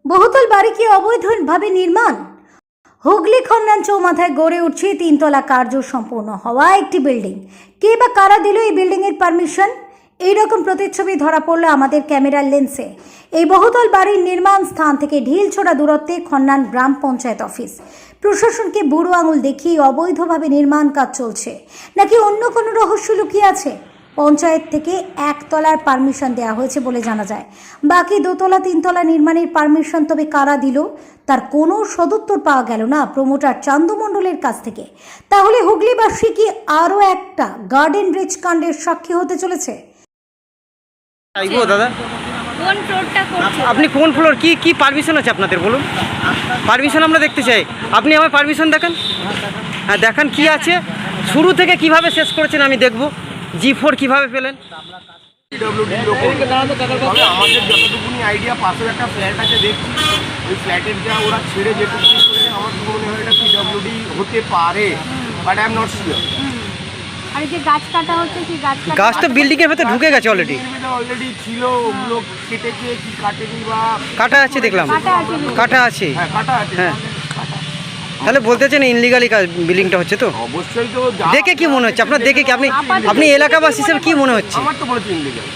বহুতল বাড়ি কি অবৈধভাবে নির্মাণ? হুগলি খন্নান চৌমাথায় গড়ে উঠছে তিনতলা কার্য সম্পূর্ণ হওয়া একটি বিল্ডিং। কে বা কারা দিল এই বিল্ডিং এর পারমিশন? এইরকম প্রতিচ্ছবি ধরা পড়লো আমাদের ক্যামেরার লেন্সে। এই বহুতল বাড়ির নির্মাণ স্থান থেকে ঢিলছোড়া দূরত্বে খন্নান গ্রাম পঞ্চায়েত অফিস। প্রশাসনকে বুড়ো আঙুল দেখিয়ে অবৈধভাবে নির্মাণ কাজ চলছে, নাকি অন্য কোনো রহস্য লুকিয়ে আছে? পঞ্চায়েত থেকে একতলার পারমিশন দেওয়া হয়েছে বলে জানা যায়, বাকি দোতলা তিনতলা নির্মাণের পারমিশন তবে কারা দিল তার কোনো সদুত্তর পাওয়া গেল না প্রমোটার চান্দু মণ্ডলের কাছ থেকে। তাহলে হুগলিবাসী কি আরও একটা গার্ডেন ব্রিজ কাণ্ডের সাক্ষী হতে চলেছে? দাদা, কোন ফ্লোরটা করছে? আপনি কোন ফ্লোর, কি কি পারমিশন আছে আপনাদের বলুন? পারমিশন আমরা দেখতে চাই, আপনি আমার পারমিশন দেখান। হ্যাঁ দেখান কি আছে, শুরু থেকে কিভাবে শেষ করেছেন আমি দেখব। G4 কিভাবে পেলেন? আমাদের যতটুকুনি আইডিয়া, পাশের একটা ফ্ল্যাট আছে দেখছি, ওই ফ্ল্যাটের যা ওরা ছেড়ে যেটুকু করে আমার তো মনে হয় এটা PWD হতে পারে, but I am not sure. আর এই যে গাছ কাটা হচ্ছে, কি গাছ তো বিল্ডিং এর ভেতরে ঢুকে গেছে অলরেডি। অলরেডি ছিল, ওগুলো কেটেছে কি কাটেনি বা কাটা আছে দেখলাম, কাটা আছে। হ্যাঁ কাটা আছে। হ্যাঁ তাহলে বলতে চান ইনলিগালি বিল্ডিংটা হচ্ছে তো? অবশ্যই তো। দেখে কি মনে হচ্ছে আপনার, দেখে কি আপনি এলাকাবাসী হিসেবে কি মনে হচ্ছে? আমার তো মনে হচ্ছে ইনলিগাল।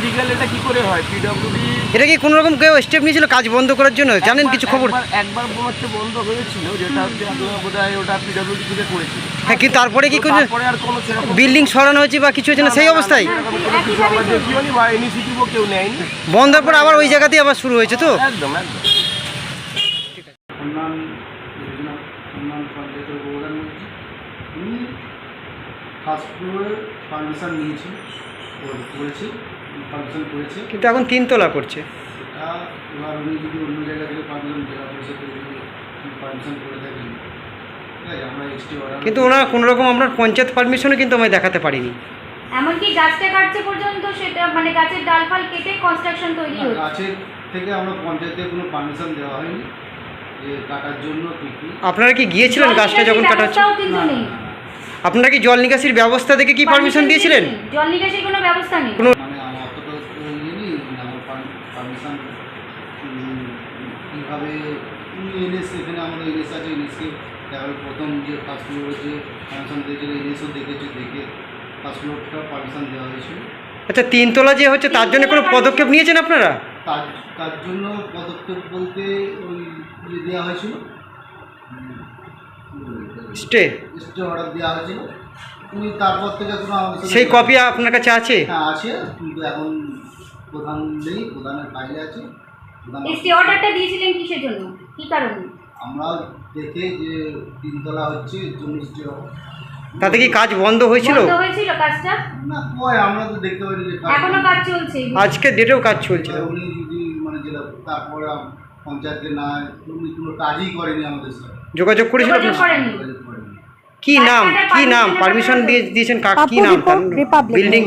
লিগাল এটা কি করে হয়? PWD এটা কি কোনো রকম কেউ স্টেপ নিয়েছিল কাজ বন্ধ করার জন্য? জানেন কিছু খবর? একবার হচ্ছে বন্ধ হয়েছিল, যেটা হচ্ছে বোধহয় ওটা PWD থেকে করেছিল। হ্যাঁ কি তারপরে কি কিছু তারপরে আর কোনো সেরকম বিল্ডিং সরানো হয়েছে বা কিছু হয়েছে না সেই অবস্থায়? আমরা দেখিওনি বা ইনিশিয়েটিভও কেউ নেয়নি। বন্ধ হওয়ার পর আবার ওই জায়গাতেই আবার শুরু হয়েছে তো? একদম একদম। খন্নান পঞ্চায়েতের প্রধান বলছি। উনি ফার্স্ট ফ্লোরে পারমিশন নিয়েছেন, করেছি, পারমিশন করেছে, কিন্তু এখন তিনতলা করছে। সেটা এবার উনি যদি অন্য জায়গা থেকে পারমিশন, জেলা পরিষদ থেকে যদি পারমিশন করে থাকেন, ঠিক আছে, আমরা এসটি অর্ডার। কিন্তু ওনার কোনো রকম আপনার পঞ্চায়েত পারমিশনও কিন্তু আমি দেখাতে পারিনি। এমনকি গাছটা কাটছে পর্যন্ত, সেটা মানে গাছের ডালফাল কেটে কনস্ট্রাকশন তৈরি হচ্ছে। গাছের থেকে আমরা পঞ্চায়েতে কোনো পারমিশন দেওয়া হয়নি যে কাটার জন্য কী কী। আপনারা কি গিয়েছিলেন গাছটা যখন কাটা হচ্ছে? ব্যবস্থাও কিন্তু নেই। আপনারা কি জল নিকাশির ব্যবস্থা থেকে কি পারমিশন দিয়েছিলেন? জল নিকাশির কোনো ব্যবস্থা নেই। মানে আমার অতটা ইয়ে নেই, আমার পারমিশন কীভাবে এনএস, এখানে আমাদের এনএস আছে, এনএসকে তারপরে প্রথম যে ফার্স্ট ফ্লোরে যে পারমিশন দিয়েছিল এনএসও দেখেছে, দেখে ফার্স্ট ফ্লোরটা পারমিশন দেওয়া হয়েছিল। আচ্ছা তিনতলা যে হচ্ছে তার জন্য কোনো পদক্ষেপ নিয়েছেন আপনারা? তার জন্য পদক্ষেপ বলতে ওই ইয়ে দেওয়া হয়েছিল, স্টে অর্ডার দেওয়া হয়েছিল। উনি তারপর থেকে কোনো আমাদের সাথে সেই কপি আপনার কাছে আছে? হ্যাঁ আছে, কিন্তু এখন প্রধান নেই, প্রধানের ফাইলে আছে। স্টে অর্ডারটা দিয়েছিলেন কিসের জন্য, কি কারণে? আমরা দেখে যে তিনতলা হচ্ছে এর জন্য স্টে অর্ডার। তাতে কি কাজ বন্ধ হয়েছিল? বন্ধ হয়েছিল কাজটা? না কয়, আমরা তো দেখতে পারি যে এখনো কাজ চলছে। আজকে ডেটেও কাজ চলছে। উনি যদি মানে যেটা তারপরে পঞ্চায়েতকে না, উনি কোনো কাজই করেনি আমাদের সাথে, যোগাযোগ করেছিল যোগাযোগ করেনি। যোগাযোগ করেনি। কি নাম, কি নাম পারমিশন দিয়েছেন, কি নাম তার? বিল্ডিং